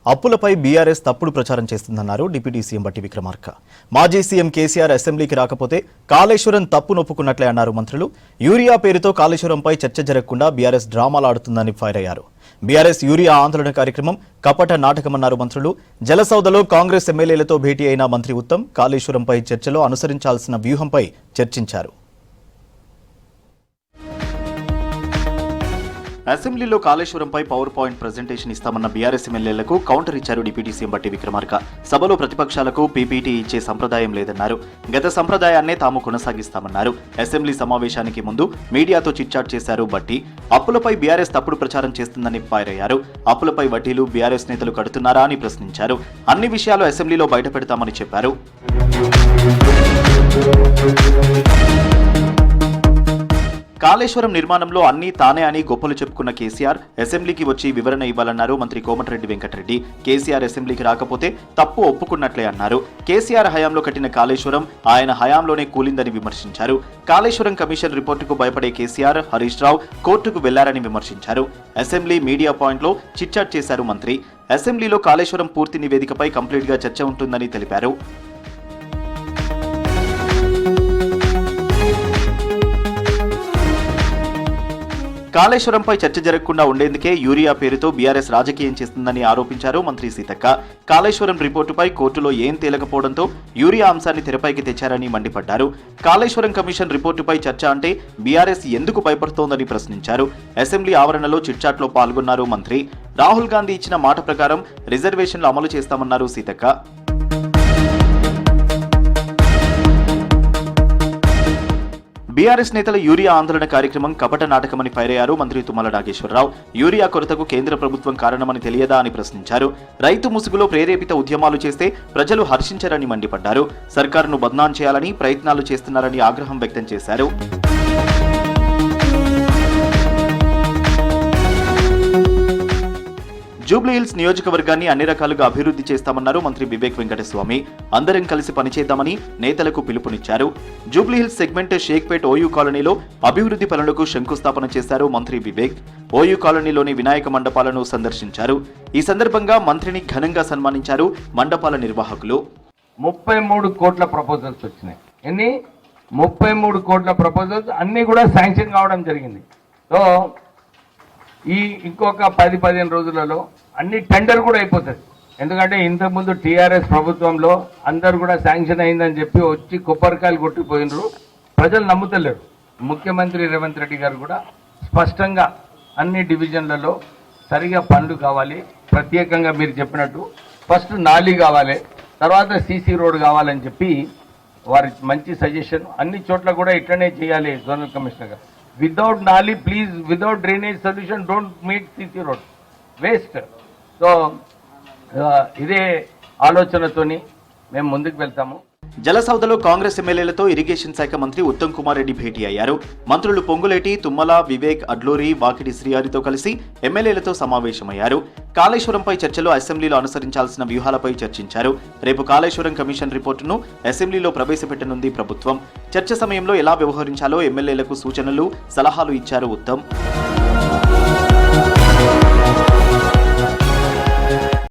అప్పులపై బీఆర్ఎస్ తప్పుడు ప్రచారం చేస్తుందన్నారు డిప్యూటీ సీఎం బట్టి విక్రమార్క. మాజీ సీఎం కేసీఆర్ అసెంబ్లీకి రాకపోతే కాళేశ్వరం తప్పు నొప్పుకున్నట్లే అన్నారు మంత్రులు. యూరియా పేరుతో కాళేశ్వరంపై చర్చ జరగకుండా బీఆర్ఎస్ డ్రామాలు ఆడుతుందని ఫైర్ అయ్యారు. బీఆర్ఎస్ యూరియా ఆందోళన కార్యక్రమం కపట నాటకమన్నారు మంత్రులు. జలసౌదలో కాంగ్రెస్ ఎమ్మెల్యేలతో భేటీ అయిన మంత్రి ఉత్తమ్ కాళేశ్వరంపై చర్చలో అనుసరించాల్సిన వ్యూహంపై చర్చించారు. అసెంబ్లీలో కాళేశ్వరంపై పవర్ పాయింట్ ప్రెజెంటేషన్ ఇస్తామన్న బీఆర్ఎస్ ఎమ్మెల్యేలకు కౌంటర్ ఇచ్చారు డిప్యూటీ సీఎం బట్టి విక్రమార్క. సభలో ప్రతిపక్షాలకు పీపీటీ ఇచ్చే సంప్రదాయం లేదన్నారు. గత సంప్రదాయాన్నే తాము కొనసాగిస్తామన్నారు. అసెంబ్లీ సమావేశానికి ముందు మీడియాతో చిట్చాట్ చేశారు బట్టి. అప్పులపై బీఆర్ఎస్ తప్పుడు ప్రచారం చేస్తుందని ఫైర్ అయ్యారు. అప్పులపై వడ్డీలు బీఆర్ఎస్ నేతలు కడుతున్నారా అని ప్రశ్నించారు. అన్ని విషయాలు అసెంబ్లీలో బయటపెడతామని చెప్పారు. కాళేశ్వరం నిర్మాణంలో అన్నీ తానే అని గొప్పలు చెప్పుకున్న కేసీఆర్ అసెంబ్లీకి వచ్చి వివరణ ఇవ్వాలన్నారు మంత్రి కోమటిరెడ్డి వెంకటరెడ్డి. కేసీఆర్ అసెంబ్లీకి రాకపోతే తప్పు ఒప్పుకున్నట్లే అన్నారు. కేసీఆర్ హయాంలో కట్టిన కాళేశ్వరం ఆయన హయాంలోనే కూలిందని విమర్శించారు. కాళేశ్వరం కమిషన్ రిపోర్టుకు భయపడే కేసీఆర్, హరీష్ రావు కోర్టుకు వెళ్లారని విమర్శించారు. అసెంబ్లీ మీడియా పాయింట్లో చిట్చాట్ చేశారు మంత్రి. అసెంబ్లీలో కాళేశ్వరం పూర్తి నివేదికపై కంప్లీట్ గా చర్చ ఉంటుందని తెలిపారు. కాళేశ్వరంపై చర్చ జరగకుండా ఉండేందుకే యూరియా పేరుతో బీఆర్ఎస్ రాజకీయం చేస్తుందని ఆరోపించారు మంత్రి సీతక్క. కాళేశ్వరం రిపోర్టుపై కోర్టులో ఏం తేలకపోవడంతో యూరియా అంశాన్ని తెరపైకి తెచ్చారని మండిపడ్డారు. కాళేశ్వరం కమిషన్ రిపోర్టుపై చర్చ అంటే బీఆర్ఎస్ ఎందుకు భయపడుతోందని ప్రశ్నించారు. అసెంబ్లీ ఆవరణలో చిట్చాట్లో పాల్గొన్నారు మంత్రి. రాహుల్ గాంధీ ఇచ్చిన మాట ప్రకారం రిజర్వేషన్లు అమలు చేస్తామన్నారు సీతక్క. బీఆర్ఎస్ నేతల యూరియా ఆందోళన కార్యక్రమం కపట నాటకమని ఫైర్ అయ్యారు మంత్రి తుమ్మల నాగేశ్వరరావు. యూరియా కొరతకు కేంద్ర ప్రభుత్వం కారణమని తెలియదా అని ప్రశ్నించారు. రైతు ముసుగులో ప్రేరేపిత ఉద్యమాలు చేస్తే ప్రజలు హర్షించరని మండిపడ్డారు. సర్కారును బద్నాం చేయాలని ప్రయత్నాలు చేస్తున్నారని ఆగ్రహం వ్యక్తం చేశారు. జూబ్లీహిల్స్ నియోజకవర్గాన్ని అన్ని రకాలుగా అభివృద్ధి చేస్తామన్నారు మంత్రి వివేక్ వెంకటస్వామి. అందరం కలిసి పనిచేద్దామని నేతలకు పిలుపునిచ్చారు. జూబ్లీహిల్స్ సెగ్మెంట్ షేక్పేట్ ఓయూ కాలనీలో అభివృద్ధి పనులకు శంకుస్థాపన చేశారు మంత్రి వివేక్. ఓయూ కాలనీలోని వినాయక మండపాలను సందర్శించారు. ఈ సందర్భంగా మంత్రిని ఘనంగా సన్మానించారు మండపాల నిర్వాహకులు. 33 కోట్ల ప్రపోజల్స్ వచ్చినాయి. ఎన్ని 33 కోట్ల ప్రపోజల్స్ అన్ని కూడా శాంక్షన్ కావడం జరిగింది. సో ఈ ఇంకొక 10-15 రోజులలో అన్ని టెండర్ కూడా అయిపోతుంది. ఎందుకంటే ఇంతకుముందు టీఆర్ఎస్ ప్రభుత్వంలో అందరు కూడా శాంక్షన్ అయిందని చెప్పి వచ్చి కొబ్బరికాయలు కొట్టిపోయినరు. ప్రజలు నమ్ముతలేరు. ముఖ్యమంత్రి రేవంత్ రెడ్డి గారు కూడా స్పష్టంగా అన్ని డివిజన్లలో సరిగా పనులు కావాలి, ప్రత్యేకంగా మీరు చెప్పినట్టు ఫస్ట్ నాలీ కావాలి, తర్వాత సీసీ రోడ్ కావాలని చెప్పి వారి మంచి సజెషన్. అన్ని చోట్ల కూడా ఇట్లనే చేయాలి జోనల్ కమిషనర్ గారు. వితౌట్ నాలీ please, without drainage solution don't make CC road waste. So ఇదే ఆలోచనతోని మేము ముందుకు వెళ్తాము. జలసౌదలో కాంగ్రెస్ ఎమ్మెల్యేలతో ఇరిగేషన్ శాఖ మంత్రి ఉత్తమ్ కుమార్ రెడ్డి భేటీ అయ్యారు. మంత్రులు పొంగులేటి, తుమ్మల, వివేక్, అడ్లూరి, వాకిటి శ్రీహరితో కలిసి ఎమ్మెల్యేలతో సమావేశమయ్యారు. కాళేశ్వరంపై చర్చలో అసెంబ్లీలో అనుసరించాల్సిన వ్యూహాలపై చర్చించారు. రేపు కాళేశ్వరం కమిషన్ రిపోర్టును అసెంబ్లీలో ప్రవేశపెట్టనుంది ప్రభుత్వం. చర్చ సమయంలో ఎలా వ్యవహరించాలో ఎమ్మెల్యేలకు సూచనలు, సలహాలు ఇచ్చారు ఉత్తమ్.